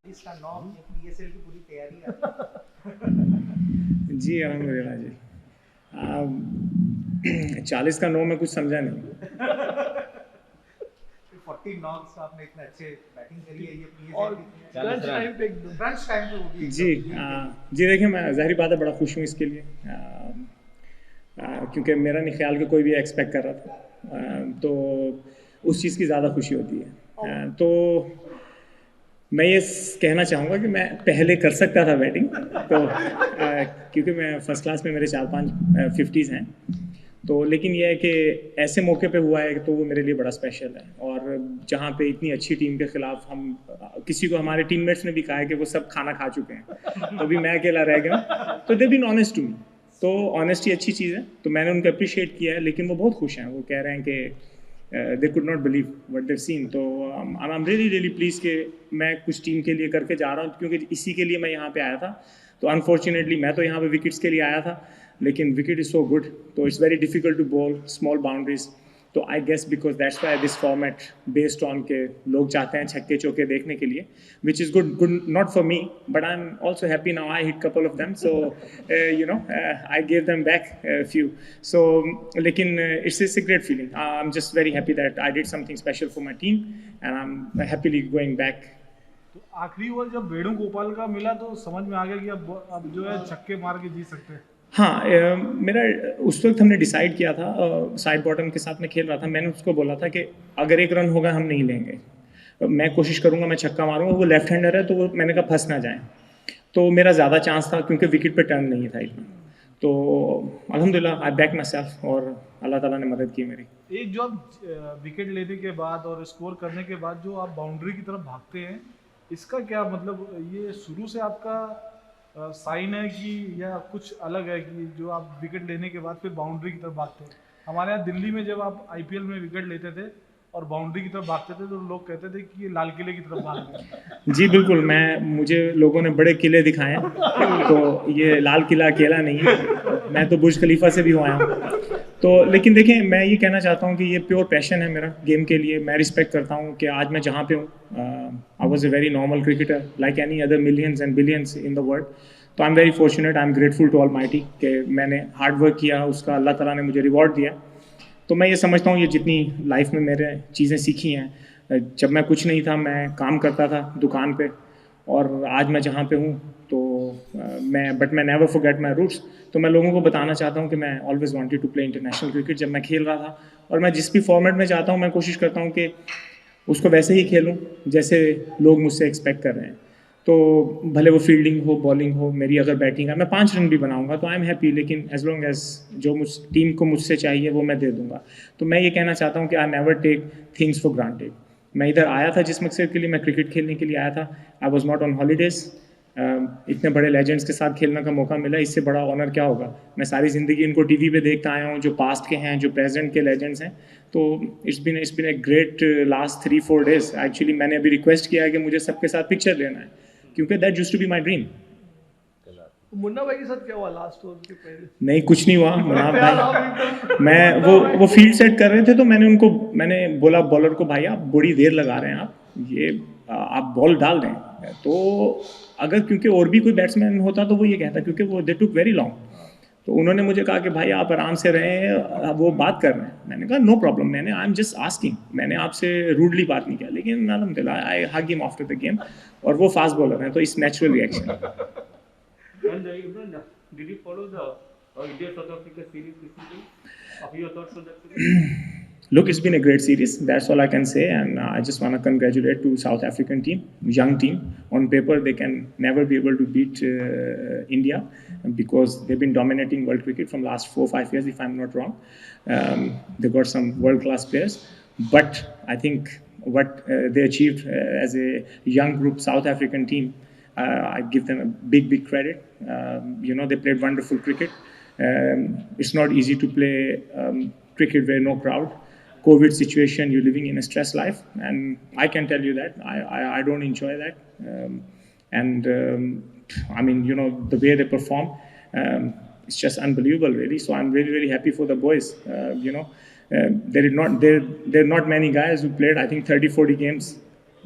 इसका knock PSL की पूरी तैयारी है। जी अलहमदिल्ला जी। 40 का 9 में कुछ समझा नहीं। 40 नॉक्स आपने इतने अच्छे बैटिंग करी है ये और पीएसएल क्रंच टाइम पे एकदम क्रंच टाइम पे वो भी जी एकदम जी देखिए मैं ज़ाहिर बात है बड़ा खुश हूँ इसके लिए, क्योंकि मेरा नहीं ख्याल कि कोई भी एक्सपेक्ट कर रहा था, तो उस चीज़ की ज़्यादा खुशी होती है। तो मैं ये कहना चाहूँगा कि मैं पहले कर सकता था बैटिंग, तो क्योंकि मैं फ़र्स्ट क्लास में मेरे 4-5 50s हैं, तो लेकिन ये है कि ऐसे मौके पे हुआ है तो वो मेरे लिए बड़ा स्पेशल है। और जहाँ पे इतनी अच्छी टीम के खिलाफ हम किसी को हमारे टीममेट्स ने भी कहा है कि वो सब खाना खा चुके हैं, तो अभी मैं अकेला रह गया हूँ, तो they been honest to me. तो ऑनेस्टी अच्छी चीज़ है, तो मैंने उनको अप्रिशिएट किया है, लेकिन वो बहुत खुश हैं, वो कह रहे हैं कि they could not believe what they've seen. तो I am really really please कि मैं कुछ टीम के लिए करके जा रहा हूँ, क्योंकि इसी के लिए मैं यहाँ पे आया था। तो अनफॉर्चुनेटली मैं तो यहाँ पे विकेट्स के लिए आया था, लेकिन विकेट इज़ सो गुड, तो it's very difficult to bowl small boundaries. तो I guess because that's why this format based on के लोग चाहते हैं छक्के चौके देखने के लिए, which is good not for me, but I am also happy now I hit couple of them, so you know I give them back few. So लेकिन it's a great feeling. I'm just very happy that I did something special for my team, and I'm happily going back. तो आखिरी over जब वेणुगोपाल का मिला तो समझ में आ गया कि अब जो है छक्के मार के जीत सकते हैं। हाँ, मेरा उस वक्त हमने डिसाइड किया था, साइड बॉटम के साथ मैं खेल रहा था, मैंने उसको बोला था कि अगर एक रन होगा हम नहीं लेंगे, मैं कोशिश करूंगा, मैं छक्का मारूंगा, वो लेफ्ट हैंडर है तो वो मैंने कहा फंस ना जाए, तो मेरा ज़्यादा चांस था क्योंकि विकेट पे टर्न नहीं था इतना। तो अल्हम्दुलिल्लाह आई बैक माई सेल्फ और अल्लाह ताला ने मदद की मेरी। एक जो आप विकेट लेने के बाद और स्कोर करने के बाद जो आप बाउंड्री की तरफ भागते हैं, इसका क्या मतलब, ये शुरू से आपका साइन है कि या कुछ अलग है कि जो आप विकेट लेने के बाद फिर बाउंड्री की तरफ भागते हैं? हमारे यहाँ दिल्ली में जब आप आईपीएल में विकेट लेते थे और बाउंड्री की तरफ भागते थे तो लोग कहते थे कि ये लाल किले की तरफ भाग रहे हैं। जी बिल्कुल, मुझे लोगों ने बड़े किले दिखाए हैं, तो ये लाल किला अकेला नहीं है, मैं तो बुर्ज खलीफा से भी हुआ हूँ। तो लेकिन देखें, मैं ये कहना चाहता हूँ कि ये प्योर पैशन है मेरा गेम के लिए। मैं रिस्पेक्ट करता हूँ कि आज मैं जहाँ पे हूँ, I was a very normal cricketer like any other millions and billions in the world. तो I am very fortunate, I am grateful to almighty कि मैंने हार्ड वर्क किया, उसका अल्लाह ताला ने मुझे रिवॉर्ड दिया। तो मैं ये समझता हूँ ये जितनी लाइफ में मेरे चीज़ें सीखी हैं, जब मैं कुछ नहीं था मैं काम करता था दुकान पे, और आज मैं जहाँ पे हूँ तो मैं नेवर फॉरगेट माई रूट्स। तो मैं लोगों को बताना चाहता हूँ कि मैं always wanted to play international cricket जब मैं खेल रहा था, और मैं जिस भी फॉर्मेट में जाता हूँ मैं कोशिश करता हूँ कि उसको वैसे ही खेलूँ जैसे लोग मुझसे एक्सपेक्ट कर रहे हैं। तो भले वो फील्डिंग हो, बॉलिंग हो, मेरी अगर बैटिंग है, मैं 5 रन भी बनाऊंगा तो आई एम हैप्पी, लेकिन एज लॉन्ग एज जो टीम को मुझसे चाहिए वो मैं दे दूंगा। तो मैं ये कहना चाहता हूँ कि I never take things for granted. मैं इधर आया था जिस मकसद के लिए, मैं क्रिकेट खेलने के लिए आया था, I was not on holidays. इतने बड़े लेजेंड्स के साथ खेलने का मौका मिला, इससे बड़ा ऑनर क्या होगा। मैं सारी ज़िंदगी इनको टीवी पे देखता आया हूँ, जो पास्ट के हैं, जो प्रेजेंट के लेजेंड्स हैं। तो it's been a great last 3-4 days. Actually मैंने अभी रिक्वेस्ट किया है कि मुझे सबके साथ पिक्चर लेना है, क्योंकि that used to be my dream. Munna Bhai के साथ क्या हुआ लास्ट ओवर के पहले? नहीं, कुछ नहीं हुआ मुनाफ भाई। मैं वो फील्ड सेट कर रहे थे, तो मैंने बोला बॉलर को, भाई आप बड़ी देर लगा रहे हैं, आप बॉल डाल दें। तो अगर क्योंकि और भी कोई बैट्समैन होता तो वो ये कहता, क्योंकि वो दे टुक वेरी लॉन्ग। तो उन्होंने मुझे कहा कि भाई आप आराम से रहें, वो बात कर रहे हैं। मैंने कहा no problem, I am just asking, मैंने आपसे रूडली बात नहीं किया, लेकिन अल्हम्दुलिल्लाह I hug him after the game, और वो फास्ट बॉलर हैं तो it's natural reaction. And Imran, did you follow the India-South Africa series recently? Of your thoughts on that series? Look, it's been a great series. That's all I can say, and I just want to congratulate to South African team, young team. On paper, they can never be able to beat India because they've been dominating world cricket from last 4-5 years, if I'm not wrong. They've got some world-class players, but I think what they achieved as a young group, South African team, I give them a big credit. They played wonderful cricket. It's not easy to play cricket where no crowd. COVID situation, you're living in a stress life, and I can tell you that I don't enjoy that. I mean, the way they perform, it's just unbelievable, really. So I'm really, really happy for the boys. There are not many guys who played, I think, 30-40 games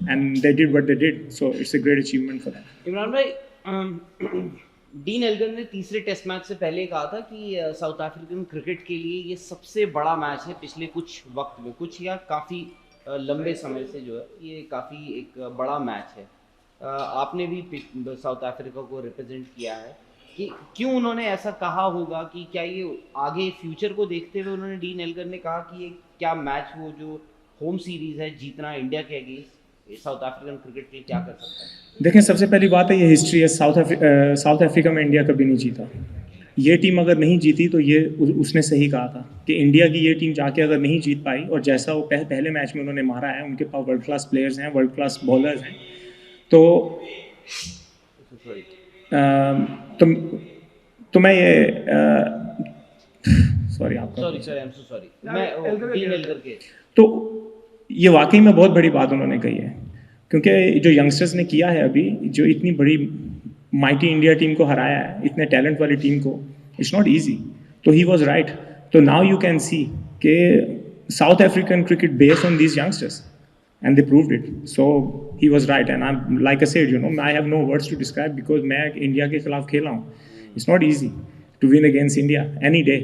and they did what they did. So it's a great achievement for them. Imran भाई, dean Elgar ने तीसरे test match से पहले कहा था कि south African cricket के लिए ये सबसे बड़ा मैच है पिछले कुछ वक्त में, कुछ या काफ़ी लंबे समय से जो है ये काफ़ी एक बड़ा मैच है। आपने भी साउथ अफ्रीका को रिप्रेजेंट किया है, कि क्यों उन्होंने ऐसा कहा होगा, कि क्या ये आगे फ्यूचर को देखते हुए उन्होंने, डीन एल्गर ने कहा कि ये क्या मैच वो जो होम सीरीज़ है जीतना इंडिया के अगेंस्ट साउथ अफ्रीकन क्रिकेट के लिए क्या कर सकता है? देखें, सबसे पहली बात है ये हिस्ट्री है। साउथ अफ्रीका में इंडिया कभी नहीं जीता। ये टीम अगर नहीं जीती तो ये उसने सही कहा था कि इंडिया की ये टीम जाके अगर नहीं जीत पाई, और जैसा वो पहले मैच में उन्होंने मारा है, उनके पास वर्ल्ड क्लास प्लेयर्स हैं, वर्ल्ड क्लास बॉलर्स हैं, तो तो मैं ये सॉरी आपका sorry I am so sorry, मैं डीन एल्गर के तो ये वाकई में बहुत बड़ी बात उन्होंने कही है, क्योंकि जो यंगस्टर्स ने किया है अभी, जो इतनी बड़ी माइटी इंडिया टीम को हराया है, इतने टैलेंट वाली टीम को, इट्स नॉट इजी। तो ही वाज राइट। तो नाउ यू कैन सी कि south African cricket based on these youngsters and they proved it. So he was right, and I'm, like I said, I have no words to describe, because मैं India के खिलाफ खेला हूँ. It's not easy to win against India any day.